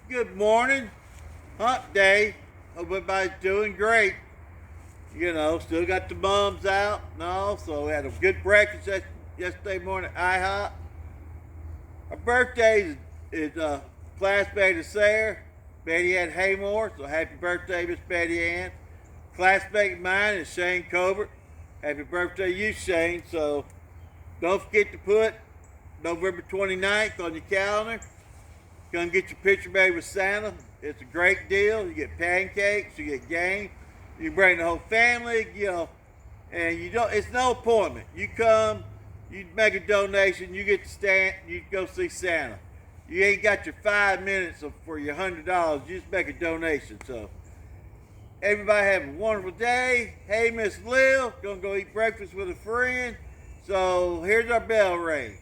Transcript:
Good morning. Hump day. Hope everybody's doing great. Still got the mums out and all, so we had a good breakfast yesterday morning at IHOP. Our birthday is classmate of Sarah, Betty Ann Haymore, so happy birthday, Miss Betty Ann. Classmate of mine is Shane Covert. Happy birthday to you, Shane. So don't forget to put November 29th on your calendar. Come get your picture made with Santa. It's a great deal. You get pancakes, you get games. You can bring the whole family, and you don't. It's no appointment. You come, you make a donation, you get to stand, you go see Santa. You ain't got your 5 minutes for your $100. You just make a donation. So everybody have a wonderful day. Hey, Miss Lil, gonna go eat breakfast with a friend. So here's our bell ring.